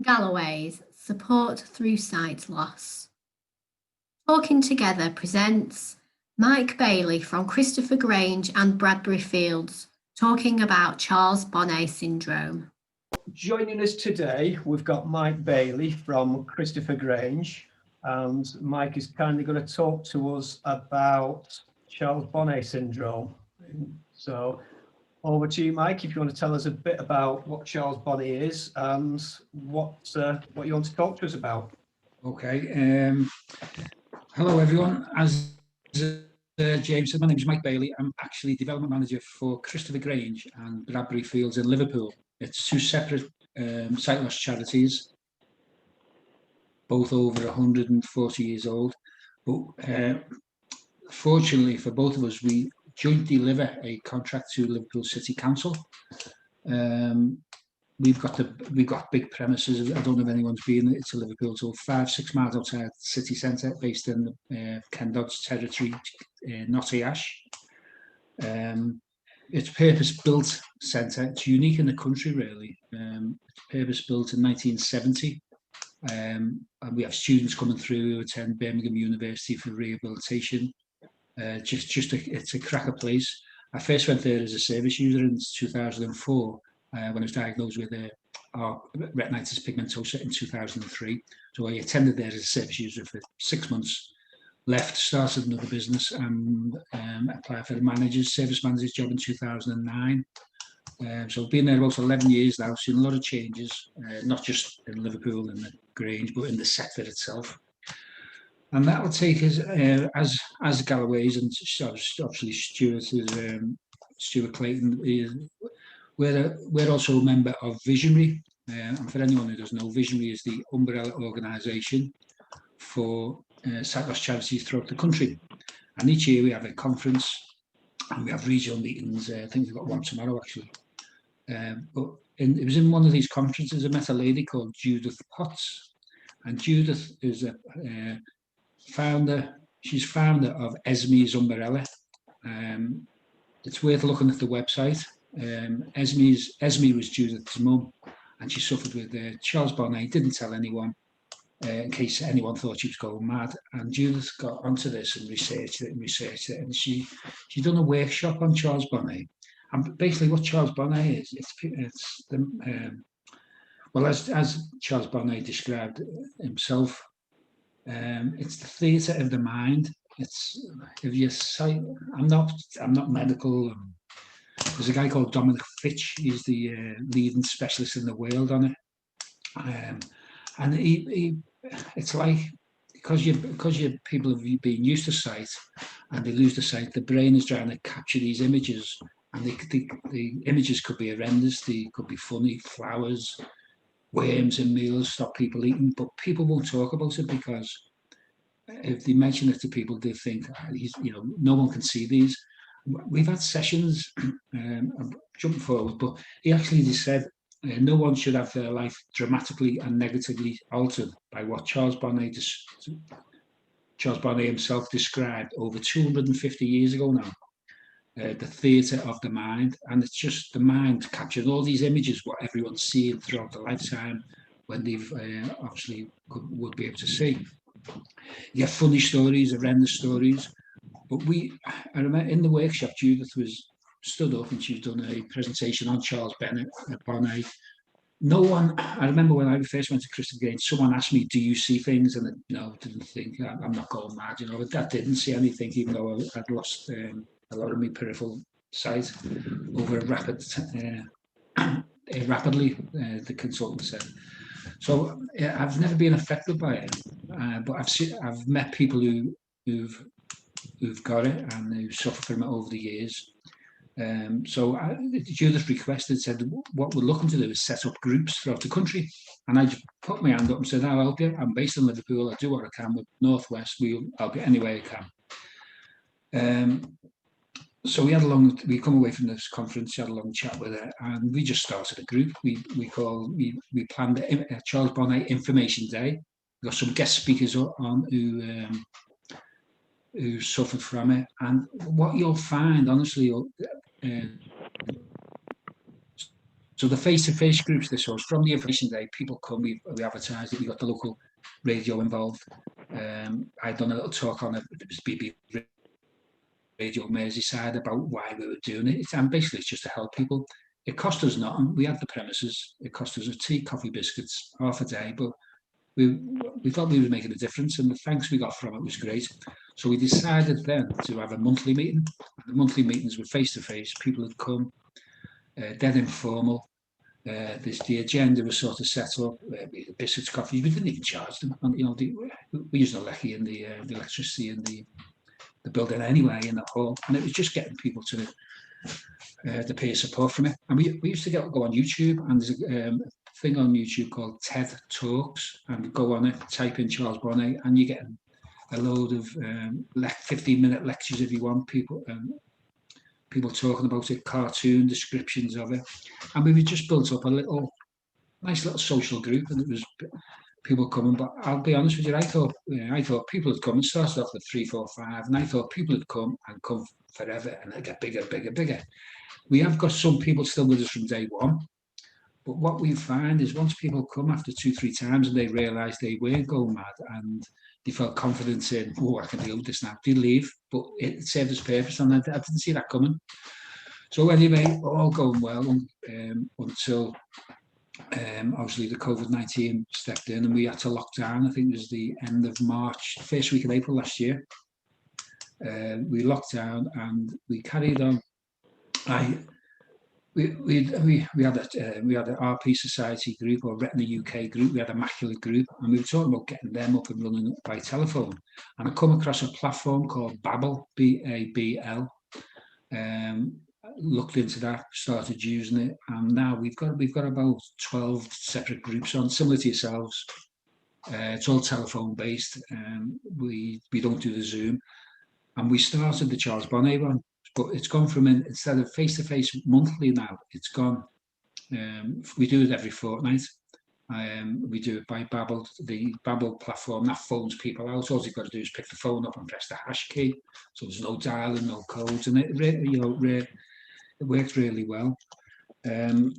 Galloway's Support Through Sight Loss. Talking Together presents Mike Bailey from Christopher Grange and Bradbury Fields talking about Charles Bonnet Syndrome. Joining us today, we've got Mike Bailey from Christopher Grange, and Mike is kindly going to talk to us about Charles Bonnet Syndrome. So over to you, Mike, if you want to tell us a bit about what Charles Bonnet is and what you want to talk to us about. Okay. Hello, everyone. As James said, my name is Mike Bailey. I'm actually development manager for Christopher Grange and Bradbury Fields in Liverpool. It's two separate sight loss charities, both over 140 years old. But fortunately for both of us, we jointly deliver a contract to Liverpool City Council. We've got big premises. I don't know if anyone's been to Liverpool. So 5-6 miles outside the city centre, based in Ken Dodd's territory, Notty Ash. It's purpose-built centre. It's unique in the country, really. It's purpose-built in 1970. And we have students coming through who attend Birmingham University for rehabilitation. It's a cracker place. I first went there as a service user in 2004. When I was diagnosed with retinitis pigmentosa in 2003. So I attended there as a service user for 6 months, left, started another business, and applied for the service manager's job in 2009. So I've been there about 11 years now, seen a lot of changes, not just in Liverpool and the Grange, but in the sector itself. And that will take us, as Galloway's, and obviously Stuart Clayton, we're also a member of Visionary, and for anyone who doesn't know, Visionary is the umbrella organisation for sight loss charities throughout the country. And each year we have a conference and we have regional meetings. I think we've got one tomorrow, actually. But it was in one of these conferences I met a lady called Judith Potts, and Judith is a founder. She's founder of Esme's umbrella. It's worth looking at the website. Esme was Judith's mum, and she suffered with Charles Bonnet. Didn't tell anyone in case anyone thought she was going mad. And Judith got onto this and researched it, and she done a workshop on Charles Bonnet. And basically, what Charles Bonnet is, it's the well, as Charles Bonnet described himself, it's the theatre of the mind. It's if you say, I'm not medical. There's a guy called Dominic Fitch. He's the leading specialist in the world on it, and it's like because you people have been used to sight, and they lose the sight. The brain is trying to capture these images, and the images could be horrendous. They could be funny, flowers, worms in meals, stop people eating, but people won't talk about it because if they mention it to people, they think no one can see these. We've had sessions, I'm jumping forward, but he actually just said no one should have their life dramatically and negatively altered by what Charles Bonnet himself described over 250 years ago now. The theatre of the mind, and it's just the mind captured all these images, what everyone's seeing throughout the lifetime when they've obviously would be able to see. You have funny stories, horrendous stories. But I remember in the workshop, Judith stood up and she's done a presentation on Charles Bonnet. No one, I remember when I first went to Christopher Grange, someone asked me, do you see things? And no, didn't think, I'm not going mad, but that didn't see anything, even though I'd lost a lot of my peripheral sight over rapidly, the consultant said. So I've never been affected by it, but I've met people who've got it and who suffer from it over the years. So Judith requested, said, what we're looking to do is set up groups throughout the country. And I just put my hand up and said, I'll help you. I'm based in Liverpool. I do what I can with Northwest. I'll help you any way I can. So we come away from this conference, had a long chat with her, and we just started a group. We planned a Charles Bonnet Information Day. We got some guest speakers on who suffered from it, and what you'll find, honestly, So the face-to-face groups, this was from the information day, people come, we advertised it, we got the local radio involved. I'd done a little talk on it was BB Radio Merseyside about why we were doing it. And basically it's just to help people. It cost us nothing. We had the premises. It cost us a tea, coffee, biscuits, half a day, but we thought we were making a difference, and the thanks we got from it was great. So we decided then to have a monthly meeting. The monthly meetings were face-to-face. People had come, dead informal. The agenda was sort of set up. We had biscuits, coffee. We didn't even charge them. And, you know, we used the lecky and the electricity in the building anyway, in the hall, and it was just getting people to the peer support from it. And we used to go on YouTube, and there's a thing on YouTube called TED Talks, and go on it, type in Charles Bonnet, and you get a load of 15-minute lectures if you want, people talking about it, cartoon descriptions of it. And we just built up a nice little social group, and it was people coming. But I'll be honest with you, I thought people had come and started off with 3, 4, 5, and I thought people had come forever, and they get bigger, bigger, bigger. We have got some people still with us from day one, but what we find is once people come after 2, 3 times and they realise they weren't going mad and they felt confidence in, oh, I can deal with this now, they leave, but it served its purpose, and I didn't see that coming. So anyway, all going well until obviously the COVID-19 stepped in and we had to lock down. I think it was the end of March, first week of April last year. We locked down and we carried on. We had an RP Society group, or Retina UK group. We had a Macular group, and we were talking about getting them up and running by telephone. And I come across a platform called Babbel, BABL. Looked into that, started using it, and now we've got about 12 separate groups on, similar to yourselves. It's all telephone based. We don't do the Zoom, and we started the Charles Bonnet one. But it's gone from instead of face-to-face monthly now, it's gone. We do it every fortnight. We do it by Babbel, the Babbel platform that phones people out. All you've got to do is pick the phone up and press the hash key. So there's no dialing, no codes, and it worked really well. And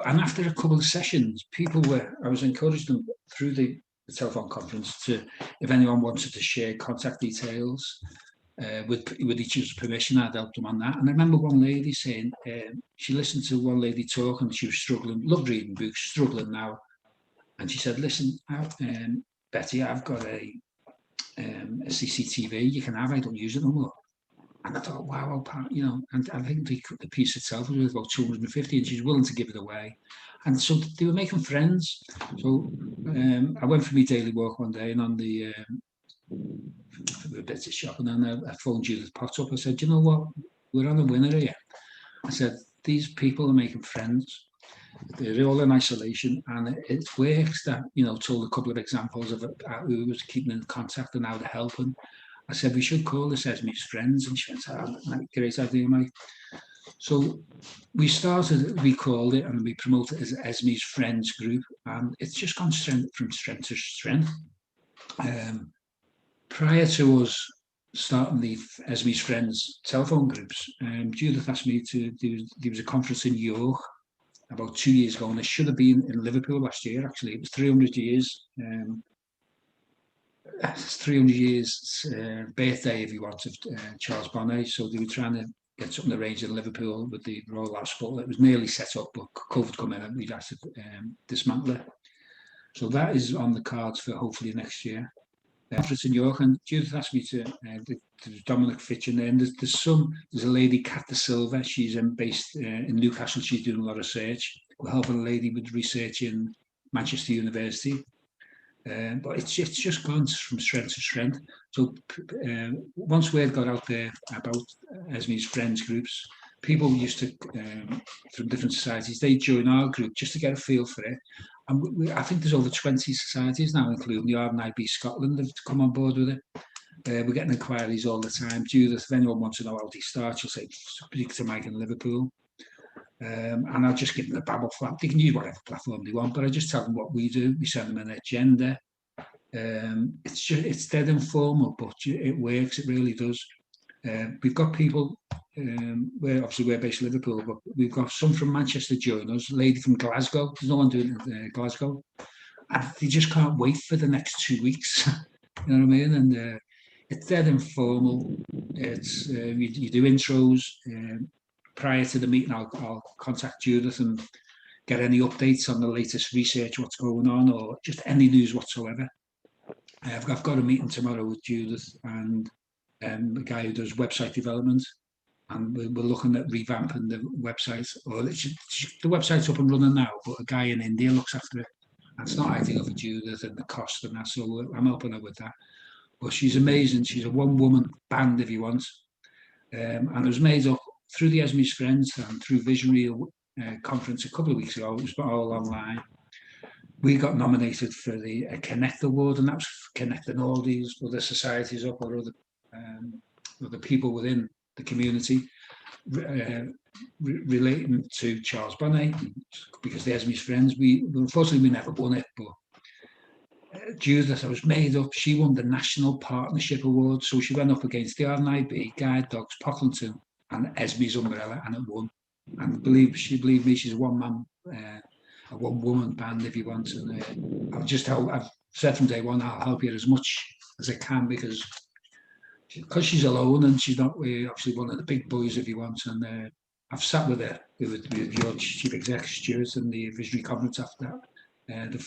after a couple of sessions, I was encouraging them through the telephone conference to, if anyone wanted to share contact details. With each other's permission, I'd help them on that. And I remember one lady saying she listened to one lady talk and she was struggling, loved reading books, struggling now. And she said, listen, Betty, I've got a CCTV you can have, I don't use it no more. And I thought, wow, you know, and I think the piece itself was worth about 250 and she's willing to give it away. And so they were making friends. So I went for my daily walk one day, and on the a bit of shop, and then I phoned Judith Potts up. I said, you know what, we're on a winner here. I said, these people are making friends. They're all in isolation, and it works. That, you know, told a couple of examples of who was keeping in contact and how to help him. I said, we should call this Esme's Friends, and she went, oh, great idea, Mike. So we called it, and we promoted it as Esme's Friends group, and it's just gone from strength to strength. Prior to us starting the Esme's Friends telephone groups, Judith asked me to do, there was a conference in York about 2 years ago, and it should have been in Liverpool last year, actually. It was 300 years. It's 300 years birthday, if you want, of Charles Bonnet. So they were trying to get something arranged in Liverpool with the Royal Hospital. It was nearly set up, but COVID come in and we'd had to dismantle it. So that is on the cards for hopefully next year. Conference in York, and Judith asked me to Dominic Fitch in there. And there's a lady, Kat De Silva. She's based in Newcastle. She's doing a lot of research. We're helping a lady with research in Manchester University. But it's just gone from strength to strength. So once word got out there about Esme's Friends groups, people used to, from different societies, they join our group just to get a feel for it. And I think there's over 20 societies now, including the RNIB Scotland, have come on board with it. We're getting inquiries all the time. Judith, if anyone wants to know how they start, she'll say, speak to Mike in Liverpool. And I'll just give them the Babbel platform. They can use whatever platform they want, but I just tell them what we do. We send them an agenda. It's dead informal, but it works. It really does. We've got people we're based in Liverpool, but we've got some from Manchester join us, a lady from Glasgow. There's no one doing it in Glasgow. And they just can't wait for the next 2 weeks. You know what I mean? And it's dead informal. It's you do intros. Prior to the meeting, I'll contact Judith and get any updates on the latest research, what's going on, or just any news whatsoever. I've got a meeting tomorrow with Judith and the guy who does website development, and we're looking at revamping the website. Or the website's up and running now, but a guy in India looks after it. And it's not ideal for Judith and the cost and that, so I'm helping her with that. But she's amazing. She's a one-woman band, if you want. And it was made up through the Esme's Friends and through Visionary conference a couple of weeks ago. It was all online. We got nominated for the Connect Award, and that was connecting all these other societies up, or other people within the community relating to Charles Bonnet, because the Esme's Friends. Unfortunately we never won it, but Judith, I was made up. She won the National Partnership Award, so she went up against the RNIB, Guide Dogs, Pocklington, and Esme's Umbrella, and it won. And believe me, she's a one-woman band, if you want. And I've said from day one, I'll help you as much as I can, because she's alone and she's not obviously one of the big boys, if you want. And I've sat with her, with your chief exec, Stuart, and the Visionary Conference after that.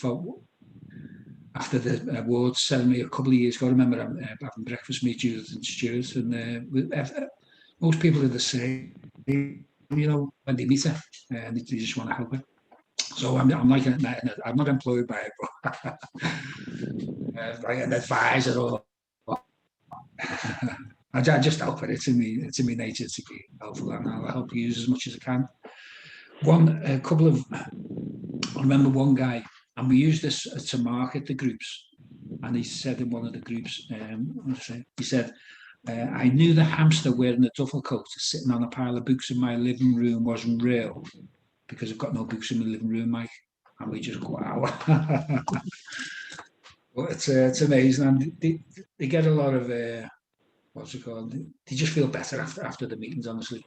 After the awards ceremony a couple of years ago, I remember having breakfast with Judith and Stuart, and most people are the same, you know, when they meet her, and they just want to help her. So I'm like I'm not employed by it, but like an advisor, or I just help her. It's in my nature to be helpful, and I'll help you as much as I can. I remember one guy, and we used this to market the groups, and he said in one of the groups, he said, I knew the hamster wearing a duffel coat sitting on a pile of books in my living room wasn't real, because I've got no books in my living room, Mike. And we just go, wow. But it's amazing, and they get a lot of what's it called? They just feel better after the meetings, honestly.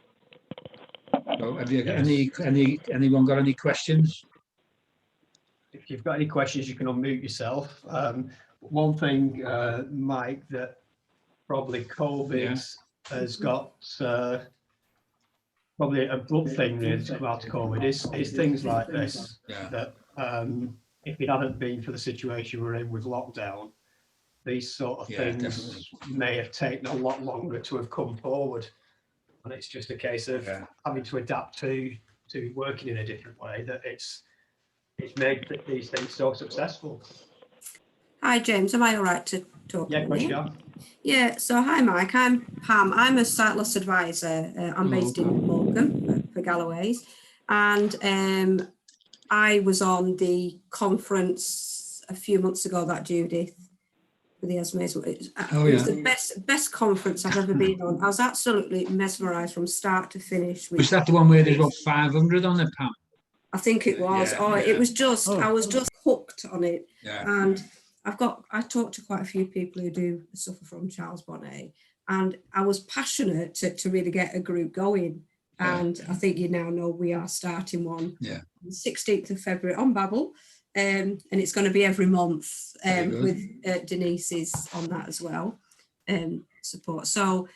So have you got anyone got any questions? If you've got any questions, you can unmute yourself. One thing, Mike, that probably COVID has got probably a good thing really to come out of COVID is things like this. Yeah. That if it hadn't been for the situation we're in with lockdown, these sort of things definitely may have taken a lot longer to have come forward. And it's just a case of having to adapt to working in a different way, that it's made these things so successful. Hi James, am I all right to talk? Yeah, of course you are. Yeah, so hi Mike, I'm Pam. I'm a sight loss advisor. I'm based in Morecambe for Galloway's, and I was on the conference a few months ago that Judith with the Esme's. It was the best conference I've ever been on. I was absolutely mesmerised from start to finish. Was that the one where there's about 500 on it, Pam? I think it was. It was just. I was just hooked on it, and I talked to quite a few people who do suffer from Charles Bonnet, and I was passionate to really get a group going. And I think you now know we are starting one on the 16th of February on Babel, and it's going to be every month with Denise's on that as well, support. So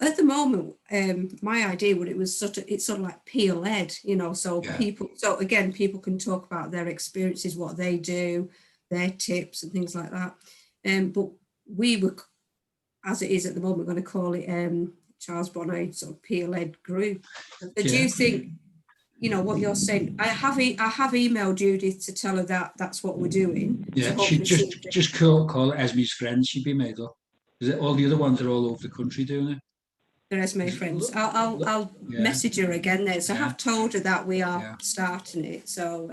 at the moment, my idea it's sort of like peer led, you know, people can talk about their experiences, what they do, their tips and things like that. But we were, as it is at the moment, going to call it Charles Bonnet sort of peer led group. Do you think, you know, what you're saying? I have emailed Judith to tell her that that's what we're doing. Yeah, she just call it Esme's Friends. She'd be made up. Is it all the other ones are all over the country doing it? The Esme Friends. I'll message her again then. So I have told her that we are starting it. So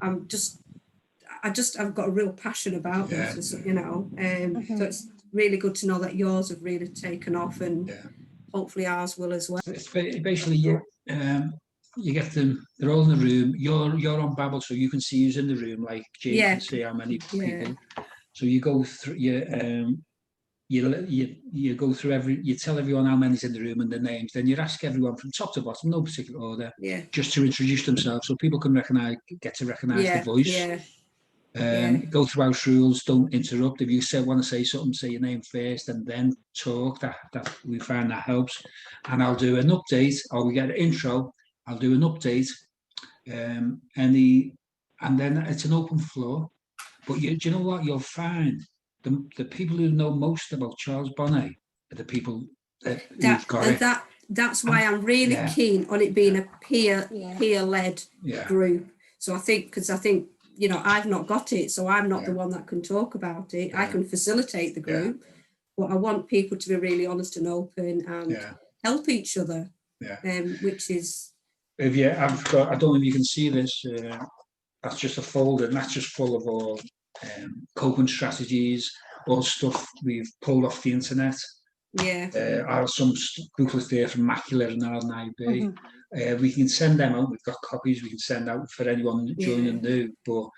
I've got a real passion about this, you know. So it's really good to know that yours have really taken off, and hopefully ours will as well. It's basically you get them. They're all in the room. You're on Babel, so you can see who's in the room. Like Jane can see how many people. So you go through. you go through you tell everyone how many's in the room and their names, then you ask everyone from top to bottom, no particular order, just to introduce themselves so people can get to recognise the voice. Go through house rules, don't interrupt. If you want to say something, say your name first and then talk. That we find that helps. And I'll do an update, or we get an intro, I'll do an update, and then it's an open floor. But do you know what you'll find? The people who know most about Charles Bonnet are the people who've got it. That's why I'm really keen on it being a peer-led group. So I think, you know, I've not got it, so I'm not the one that can talk about it. I can facilitate the group, but I want people to be really honest and open and help each other. Which is. I don't know if you can see this. That's just a folder, and that's just full of all coping strategies, all stuff we've pulled off the internet. Are some booklets there from Macula and RNIB. We can send them out. We've got copies we can send out for anyone joining new. But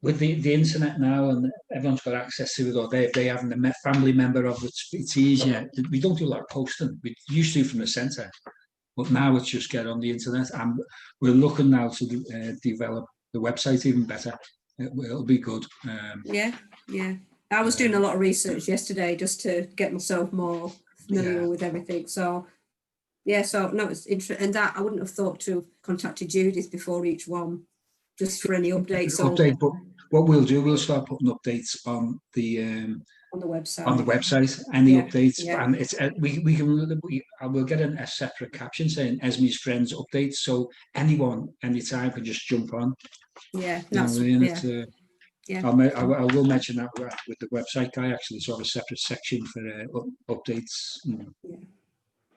with the internet now, and everyone's got access to it, or they have a family member of it, it's easier. We don't do a lot of posting. We used to from the centre, but now it's just get on the internet, and we're looking now to develop the website even better. It'll be good. I was doing a lot of research yesterday just to get myself more familiar with everything. So no, it's interesting. And that I wouldn't have thought to have contacted Judith before each one, just for any updates. But what we'll do, we'll start putting updates on the website. Any updates, and it's we'll get a separate caption saying Esme's friends updates, so anyone anytime can just jump on. I will mention that with the website guy actually, so I have a separate section for updates.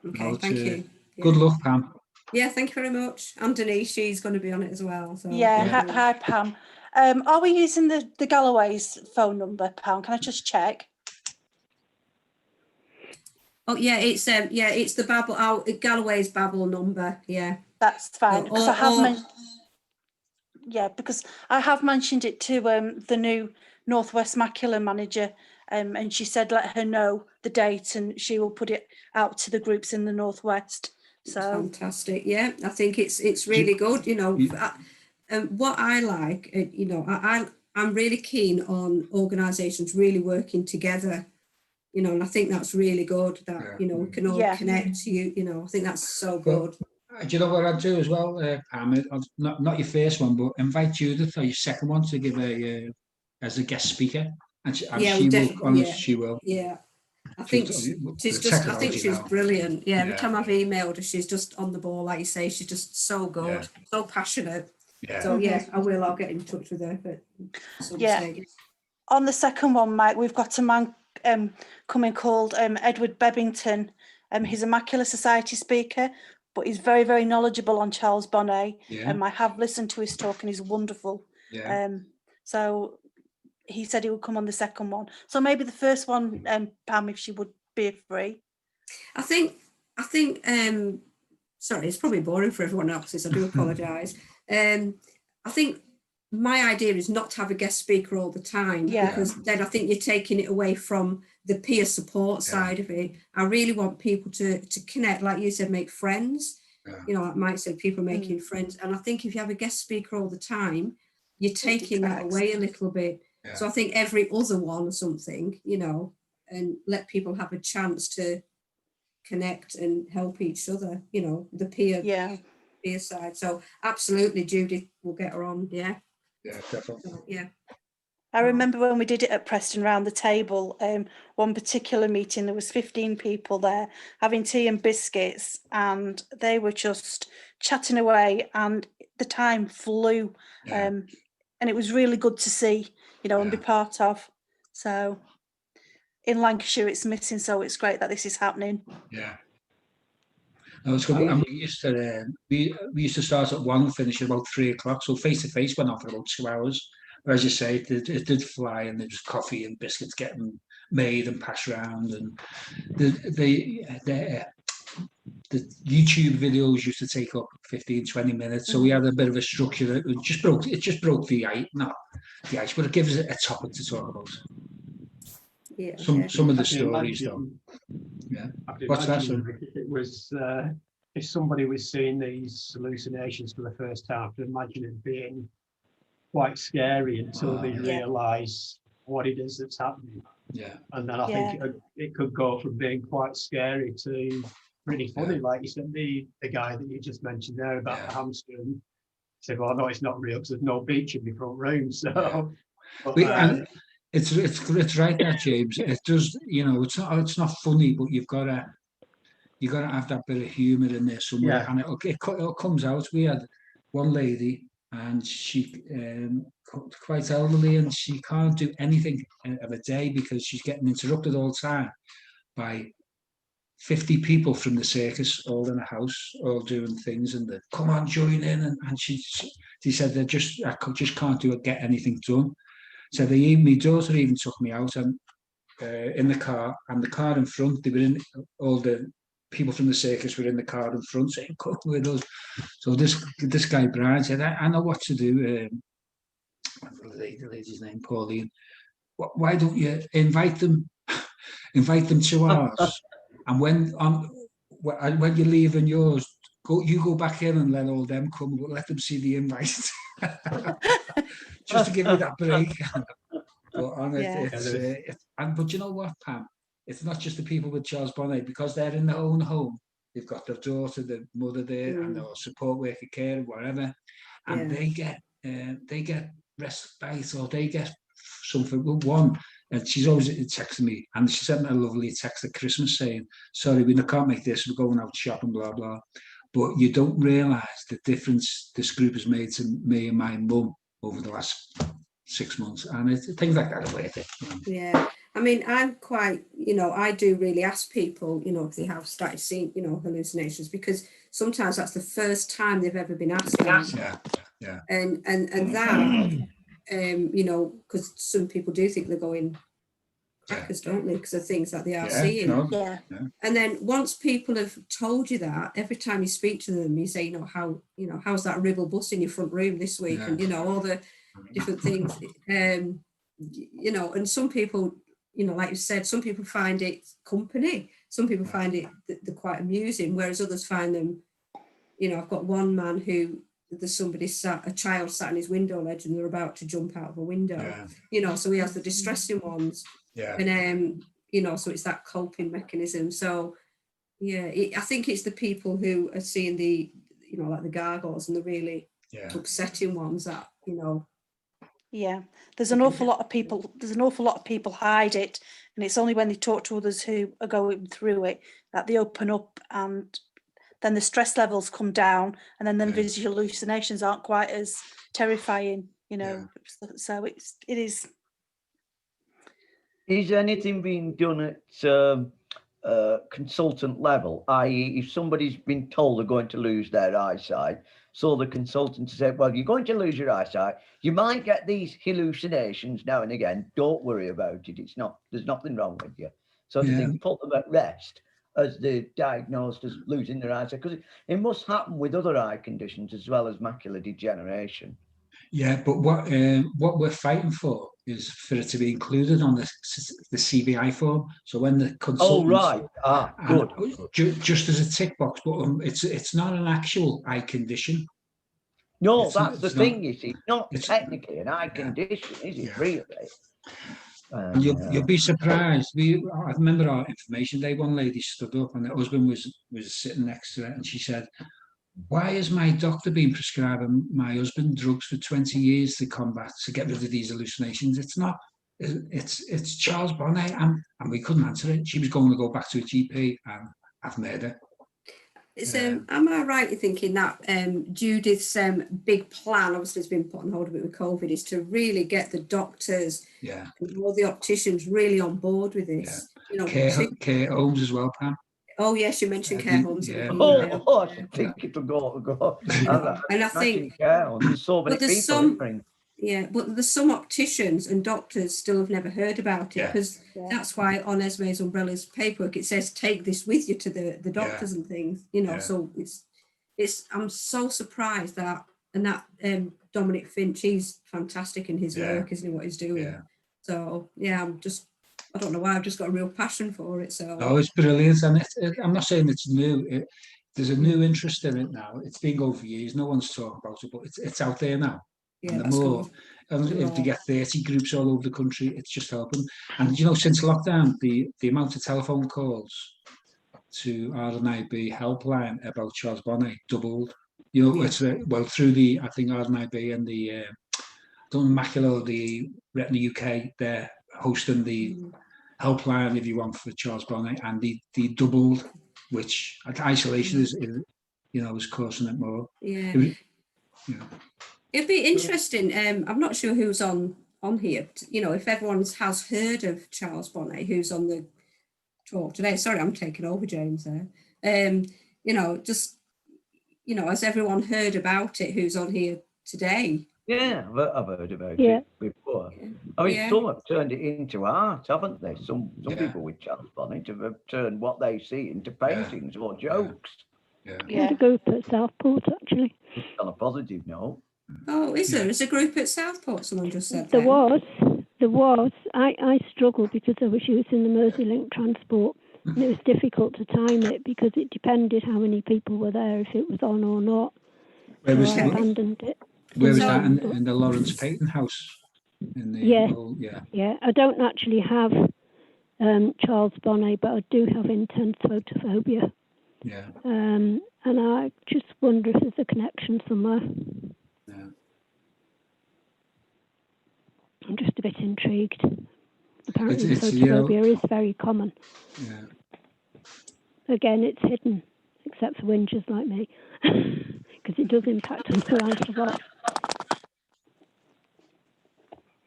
Okay, thank you. Good luck, Pam. Thank you very much. And Denise, she's going to be on it as well. So hi Pam. Are we using the Galloway's phone number, Pam? Can I just check? Oh it's the Babel, Galloway's Babel number. That's fine. Because I have mentioned it to the new Northwest Macula manager, and she said let her know the date and she will put it out to the groups in the Northwest. So fantastic. I think it's really good. You know, what I like, you know, I'm really keen on organisations really working together. You know, and I think that's really good that you know we can all connect. You know, I think that's so good. Do you know what I'd do as well, Pam? Not your first one, but invite Judith or your second one to give as a guest speaker, and she will. I think she's brilliant. Every time I've emailed her, she's just on the ball, like you say. She's just so good, so passionate. So I'll get in touch with her. On the second one, Mike, we've got a man coming called Edward Bebbington. He's a Macula Society speaker, but he's very, very knowledgeable on Charles Bonnet. I have listened to his talk and he's wonderful. So he said he would come on the second one. So maybe the first one, Pam, if she would be free. I think sorry, it's probably boring for everyone else, so I do apologise. I think my idea is not to have a guest speaker all the time, because then I think you're taking it away from the peer support side of it. I really want people to connect, like you said, make friends. You know, like Mike said, people making friends. And I think if you have a guest speaker all the time, you're taking that away a little bit. So I think every other one or something, you know, and let people have a chance to connect and help each other, you know, the peer side. So absolutely, Judith will get her on. Yeah, definitely. So, I remember when we did it at Preston round the table, one particular meeting, there was 15 people there having tea and biscuits, and they were just chatting away and the time flew. And it was really good to see, you know, and be part of. So in Lancashire it's missing, so it's great that this is happening. No, it's good. And we used to start at 1 and finish at about 3 o'clock. So face to face went on for about 2 hours. But as you say, it did fly, and there was coffee and biscuits getting made and passed around. And the YouTube videos used to take up 15-20 minutes. So we had a bit of a structure. It just broke the ice, not the ice, but it gives it a topic to talk about. Some of the I can stories, though. imagine- Yeah. I can What's that, imagine son? if it was, if somebody was seeing these hallucinations for the first time, I can imagine it being quite scary until they Yeah. realise what it is that's happening. Yeah. And then I think it could go from being quite scary to pretty funny. Yeah. Like you said, the guy that you just mentioned there about the hamster, and said, well, no, it's not real because there's no beach in my front room. So, but, And it's right there, James. It does, you know, it's not funny, but you've got to have that bit of humour in there somewhere, and it comes out. We had one lady, and she quite elderly, and she can't do anything of a day because she's getting interrupted all the time by 50 people from the circus all in a house, all doing things, and they come on, join in, and she said I just can't get anything done. So my daughter even took me out and in the car, and the car in front, they were in, all the people from the circus were in the car in front saying, come with us. So this guy, Brian, said, I know what to do. The lady's name, Pauline. Why don't you invite them to ours? And when you're leaving yours, you go back in and let all them come, but let them see the invite. Just to give you that break. But but you know what, Pam? It's not just the people with Charles Bonnet, because they're in their own home. They've got their daughter, their mother there, and their support worker care, whatever, and they get respite, or they get something. One, and she's always texting me, and she sent me a lovely text at Christmas saying, "Sorry, we can't make this. We're going out shopping, blah blah." But you don't realise the difference this group has made to me and my mum over the last 6 months, and things like that are worth it. Yeah, I mean, I'm quite, I do really ask people, if they have started seeing, hallucinations, because sometimes that's the first time they've ever been asked. Yeah. And that, because some people do think they're going crackers, don't they? Because of things that they are seeing. And then once people have told you that, every time you speak to them, you say, how's that riddle bus in your front room this week? And, all the different things, and some people, like you said, some people find it company, some people find it they're quite amusing, whereas others find them, I've got one man who there's a child sat in his window ledge and they're about to jump out of a window, so he has the distressing ones, and so it's that coping mechanism. So I think it's the people who are seeing the, like the gargoyles and the really upsetting ones that, there's an awful lot of people hide it, and it's only when they talk to others who are going through it that they open up, and then the stress levels come down, and then the visual hallucinations aren't quite as terrifying, so it is. Is anything being done at consultant level, i.e. if somebody's been told they're going to lose their eyesight, so the consultant said, well, you're going to lose your eyesight, you might get these hallucinations now and again, don't worry about it, there's nothing wrong with you, so they put them at rest as they're diagnosed as losing their eyesight, because it must happen with other eye conditions as well as macular degeneration. Yeah, but what we're fighting for is for it to be included on the CVI form. So when the consultant, good. Just as a tick box, but it's not an actual eye condition. No, that's the thing. You see, not technically an eye condition, is it? Really? And you'll be surprised. I remember our information day. One lady stood up, and her husband was sitting next to her, and she said, "Why has my doctor been prescribing my husband drugs for 20 years to get rid of these hallucinations? It's not. It's Charles Bonnet," and we couldn't answer it. She was going to go back to a GP, and I've made her. Am I right in thinking that Judith's big plan, obviously it's been put on hold a bit with COVID, is to really get the doctors and all the opticians really on board with this? Care homes as well, Pam. Oh yes, you mentioned care homes. I think it'll go. And I think care homes, there's so many people. But there's some opticians and doctors still have never heard about it, because that's why on Esme's Umbrella's paperwork it says take this with you to the doctors and things, so it's I'm so surprised that Dominic Finch, he's fantastic in his work, isn't he, what he's doing? So I'm just I don't know why, I've just got a real passion for it. So Oh, it's brilliant, and I'm not saying it's new. There's a new interest in it now. It's been going for years. No one's talking about it, but it's out there now. yeah, And the that's more, good. and if they get 30 groups all over the country, it's just helping. And you know, since lockdown, the amount of telephone calls to RNIB helpline about Charles Bonnet doubled. You know, it's well through the, I think RNIB and the Macular, the Retina UK, they're hosting the helpline if you want for Charles Bonnet, and the doubled, which isolation is you know, is causing it more. Yeah. You know. It'd be interesting. I'm not sure who's on here. You know, if everyone has heard of Charles Bonnet, who's on the talk today. Sorry, I'm taking over, James. There. You know, just you know, has everyone heard about it? Who's on here today? Yeah, I've heard about it before. I mean, some have turned it into art, haven't they? Some people with Charles Bonnet have turned what they see into paintings or jokes. The group at Southport, actually. On a positive note. Oh, is there? There's a group at Southport, someone just said. There was. I struggled because I was using the Merseylink transport, and it was difficult to time it because it depended how many people were there, if it was on or not. Where was I abandoned it. Where was that? In the Lawrence Payton house? In the yeah. I don't actually have Charles Bonnet, but I do have intense photophobia. Yeah. And I just wonder if there's a connection somewhere. Yeah. I'm just a bit intrigued. Apparently, it's photophobia is very common. Yeah. Again, it's hidden, except for whingers like me, because it does impact on my life a lot.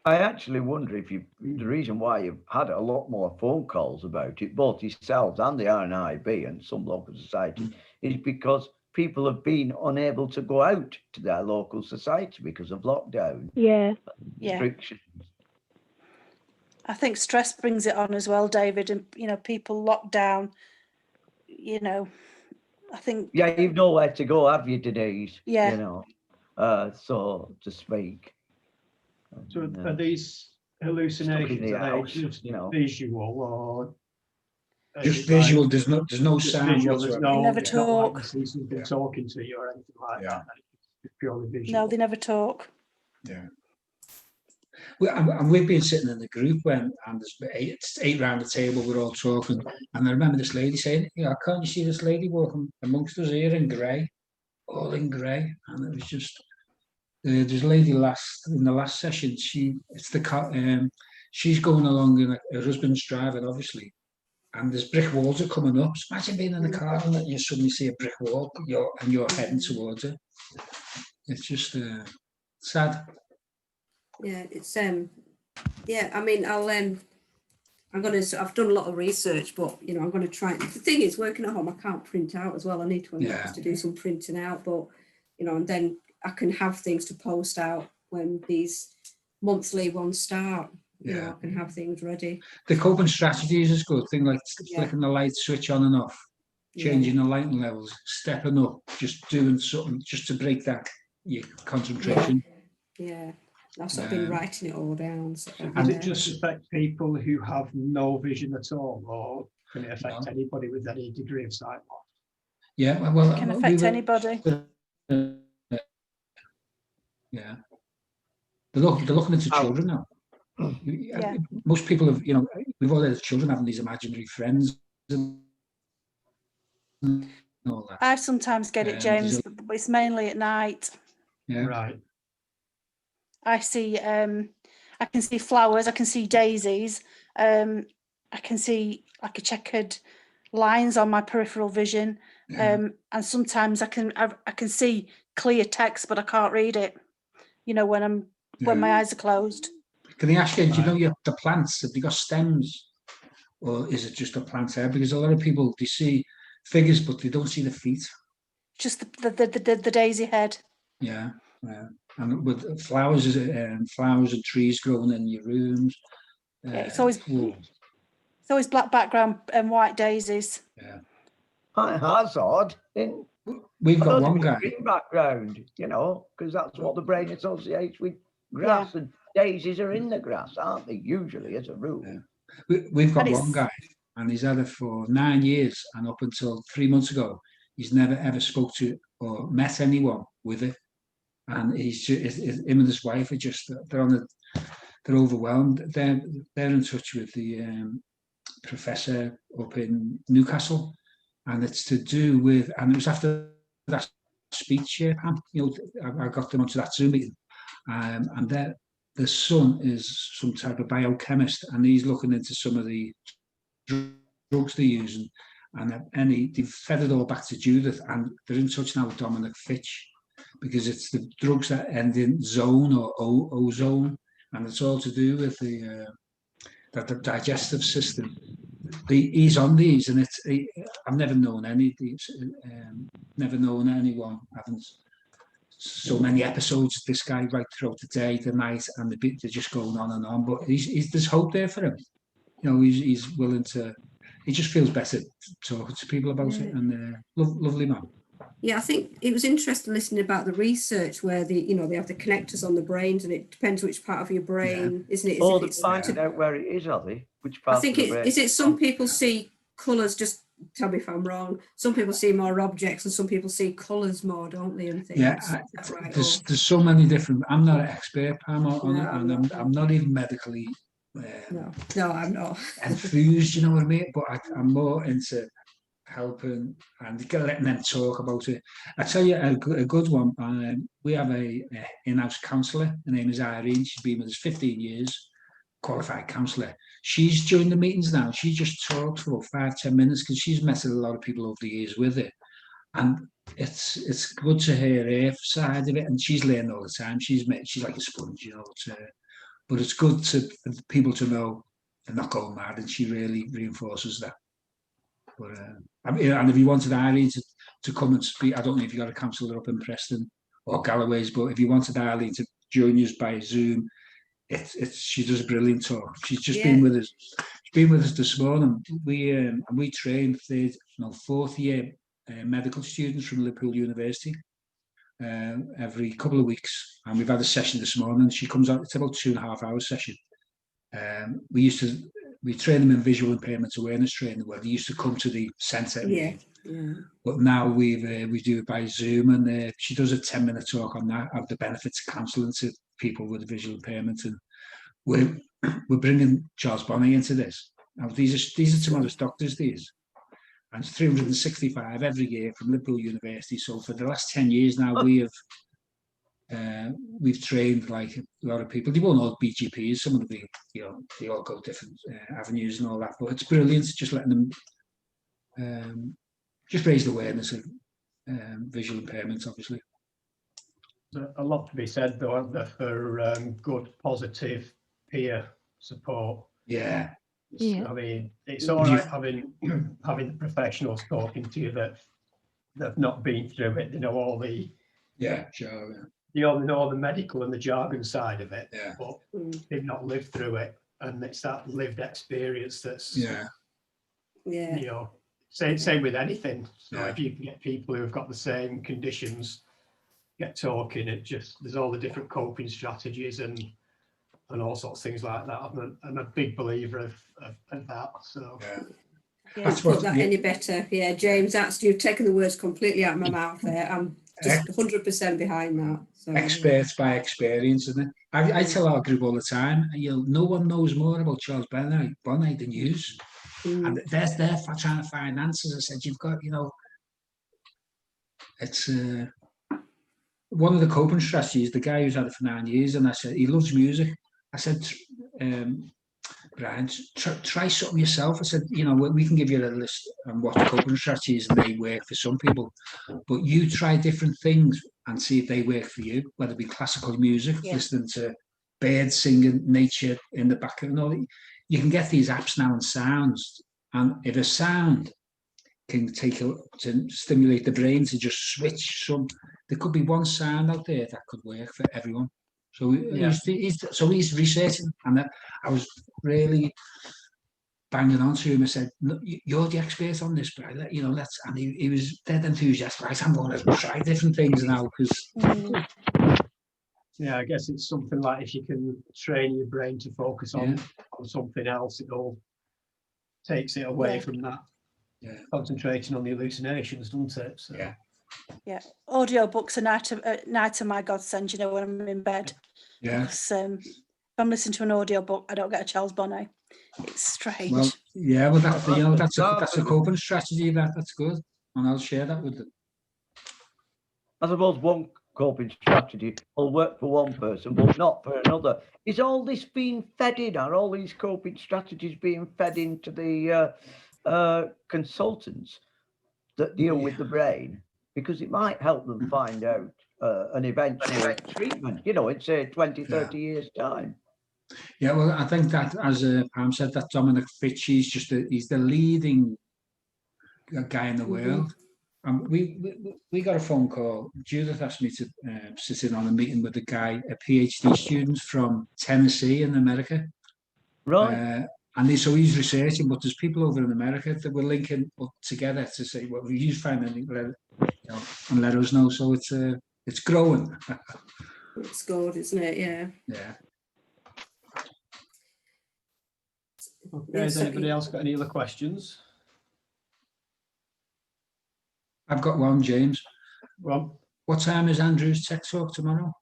I actually wonder if the reason why you've had a lot more phone calls about it, both yourselves and the RNIB and some local society, is because people have been unable to go out to their local society because of lockdown. Restrictions. I think stress brings it on as well, David, and you know, people locked down. You know, I think. Yeah, you've nowhere to go, have you, Denise? Yeah. You know, so to speak. So are these hallucinations, are they just visual or just visual? There's no sound. Visual, there's no, they never talk. Like you see something talking to you or anything like that. It's purely visual. No, they never talk. Yeah. And we've been sitting in the group and there's eight round the table, we're all talking, and I remember this lady saying, "Yeah, can't you see this lady walking amongst us here in grey, all in grey?" And it was just. There's a lady in the last session. She's going along and her husband's driving, obviously, and there's brick walls are coming up. So imagine being in the car and that you suddenly see a brick wall and you're heading towards it. It's just sad. Yeah, it's yeah. I mean, I've done a lot of research, but you know, I'm going to try. The thing is, working at home, I can't print out as well. I need to do some printing out, but you know, and then I can have things to post out when these monthly ones start. You know, I can have things ready. The coping strategies is good. Thing like flicking the light switch on and off, changing the lighting levels, stepping up, just doing something just to break that your concentration. Yeah. I've sort of been writing it all down. So does it just affect people who have no vision at all, or can it affect anybody with any degree of sight loss? Yeah, well, it can affect anybody. Yeah, they're looking into children now. Most people have, you know, we've all had children having these imaginary friends and all that. I sometimes get it, James, but it's mainly at night. Yeah, right. I see. I can see flowers. I can see daisies. I can see like a checkered lines on my peripheral vision, and sometimes I can see clear text, but I can't read it. You know, when my eyes are closed. Can I ask you? Do you know the plants? Have they got stems, or is it just a plant head? Because a lot of people, they see figures, but they don't see the feet. Just the daisy head. Yeah. And with flowers and trees growing in your rooms. It's always black background and white daisies. Yeah. That's odd. We've got one guy. Green background, you know, because that's what the brain associates with grass, and daisies are in the grass, aren't they? Usually, as a rule. We've got And one it's- guy, and he's had it for 9 years, and up until 3 months ago, he's never ever spoke to or met anyone with it. And him and his wife are just they're overwhelmed. They're in touch with the professor up in Newcastle, and it's to do with, and it was after that speech, Pam, I got them onto that Zoom meeting, and the son is some type of biochemist, and he's looking into some of the drugs they're using, and they've fed it all back to Judith, and they're in touch now with Dominic Fitch, because it's the drugs that end in zone or ozone, and it's all to do with the digestive system. He's on these, and I've never known any of these, never known anyone having so many episodes. This guy right throughout the day, the night, and they're just going on and on. But there's hope there for him. He's willing to. He just feels better talking to people about it, and lovely man. Yeah, I think it was interesting listening about the research where they have the connectors on the brains, and it depends which part of your brain, isn't it? Or they're finding out where it is, are they? Which part I think of the brain? is it some people see colours, just tell me if I'm wrong, some people see more objects and some people see colours more, don't they, and things. Yeah, right? there's so many different, I'm not an expert, Pam, on it, and I'm not even medically no, I'm not enthused, you know what I mean? But I'm more into helping and letting them talk about it. I tell you a good one. We have a in-house counsellor. Her name is Irene. She's been with us 15 years, qualified counsellor. She's joined the meetings now. She just talks for about 5-10 minutes because she's met a lot of people over the years with it, and it's good to hear her side of it. And she's learning all the time. She's like a sponge, but it's good for people to know they're not going mad, and she really reinforces that. But and if you wanted Irene to come and speak, I don't know if you got a counsellor up in Preston or Galloway's, but if you wanted Irene to join us by Zoom, she does a brilliant talk. She's just been with us. She's been with us this morning. We train fourth year medical students from Liverpool University every couple of weeks, and we've had a session this morning. She comes out. It's about 2.5 hour session. We train them in visual impairment awareness training, where they used to come to the centre. But now we do it by Zoom, and she does a 10-minute talk on that, of the benefits of counselling to people with a visual impairment. And we're bringing Charles Bonnet into this. Now these are tomorrow's doctors, these. And it's 365 every year from Liverpool University. So for the last 10 years now, we've trained like a lot of people. They won't all be GPs. Some of them, they all go different avenues and all that. But it's brilliant just letting them just raise the awareness of visual impairments, obviously. A lot to be said, though, aren't there, for good, positive peer support. Yeah. I mean, it's all right having the professionals talking to you that have not been through it. They know all the you know all the medical and the jargon side of it, but they've not lived through it, and it's that lived experience that's same with anything. So if you can get people who have got the same conditions get talking, there's all the different coping strategies and all sorts of things like that. I'm a big believer of that. So that's put that any better. Yeah, James, you've taken the words completely out of my mouth there. I'm just 100% behind that. So, experts by experience, isn't it? I tell our group all the time, no one knows more about Charles Bonnet than you. And they're trying to find answers. I said, you've got, it's one of the coping strategies, the guy who's had it for 9 years, and I said, he loves music. I said, Brian, try something yourself. I said, we can give you a list on what coping strategies may work for some people, but you try different things and see if they work for you, whether it be classical music, listening to birds singing, nature in the background. You can get these apps now and sounds, and if a sound can to stimulate the brain to just switch there could be one sound out there that could work for everyone. So he's researching, and I was really banging on to him. I said, no, "You're the expert on this, but let's." And he was dead enthusiastic. Right, I'm going to try different things now because Yeah, I guess it's something like if you can train your brain to focus on something else, takes it away from that. Yeah. Concentrating on the hallucinations, doesn't it? So. Yeah. Yeah, audio books are night of my godsend, you know, when I'm in bed. Yeah. Because, if I'm listening to an audio book, I don't get a Charles Bonnet. It's strange. Well, yeah, well, that's a coping strategy. That's good, and I'll share that with them. I suppose one coping strategy will work for one person, but not for another. Is all this being fed in? Are all these coping strategies being fed into the consultants that deal with the brain? Because it might help them find out an eventual treatment, you know, in say 20, 30 years' time. Yeah, well, I think that, as Pam said, that Dominic Fitch, he's the leading guy in the world. We got a phone call. Judith asked me to sit in on a meeting with a PhD student from Tennessee in America. Right. And so he's researching, but there's people over in America that we're linking up together to say, well, if you find anything, and let us know. So it's growing. It's good, isn't it? Yeah. Yeah. Okay, has anybody else got any other questions? I've got one, James. Rob? What time is Andrew's tech talk tomorrow?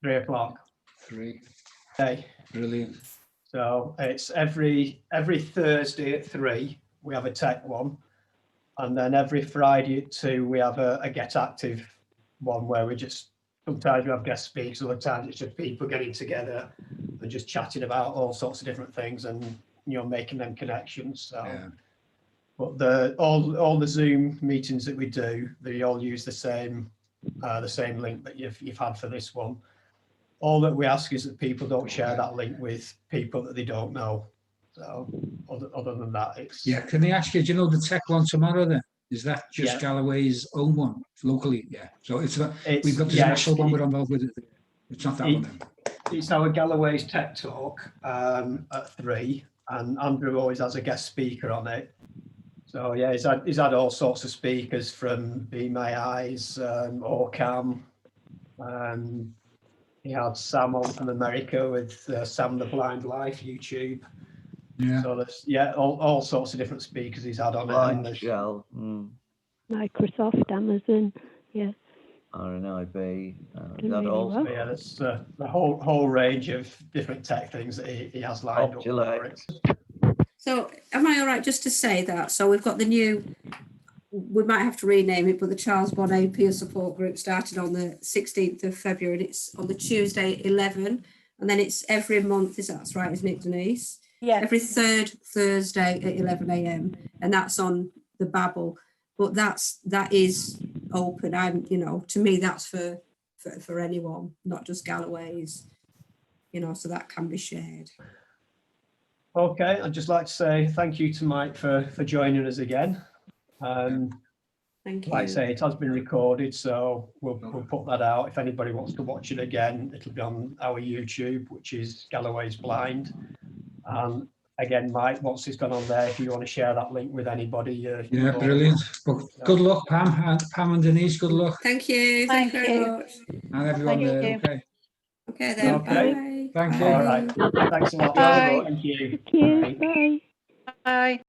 3 o'clock. 3. Okay. Brilliant. So it's every Thursday at 3 we have a tech one, and then every Friday at 2 we have a Get Active one where sometimes we have guest speakers, other times it's just people getting together and just chatting about all sorts of different things and making them connections. So, Yeah. but all the Zoom meetings that we do, they all use the same link that you've had for this one. All that we ask is that people don't share that link with people that they don't know. So other than that, it's... Yeah, can I ask you, do you know the tech one tomorrow then? Is that just Galloway's own one locally? Yeah. So we've got the national one we're involved with. It's not that one then. It's our Galloway's Tech Talk at 3, and Andrew always has a guest speaker on it. So yeah, he's had all sorts of speakers from Be My Eyes, Orcam. He had Sam on from America with Sam the Blind Life YouTube. Yeah. So there's all sorts of different speakers he's had on it. Microsoft, Amazon, yes. RNIB. Really well. So yeah, there's the whole range of different tech things that he has lined up for it. So am I all right just to say that? So we've got the new, we might have to rename it, but the Charles Bonnet Peer Support Group started on the 16th of February, and it's on the Tuesday at 11, and then it's every month, that's right, isn't it, Denise? Yeah. Every third Thursday at 11 a.m. and that's on the Babel. But that is open. To me, that's for anyone, not just Galloway's, so that can be shared. Okay, I'd just like to say thank you to Mike for joining us again. Thank you. Like I say, it has been recorded, so we'll put that out. If anybody wants to watch it again, it'll be on our YouTube, which is Galloway's Blind. Again, Mike, once it's gone on there, if you want to share that link with anybody. Yeah, brilliant. Well, good luck, Pam and Denise. Good luck. Thank you. Thank you very much. And everyone there. Okay. Okay then. Okay. Bye. Thank you. All right. Thanks a lot. Bye. Thank you. Thank you. Bye. Bye.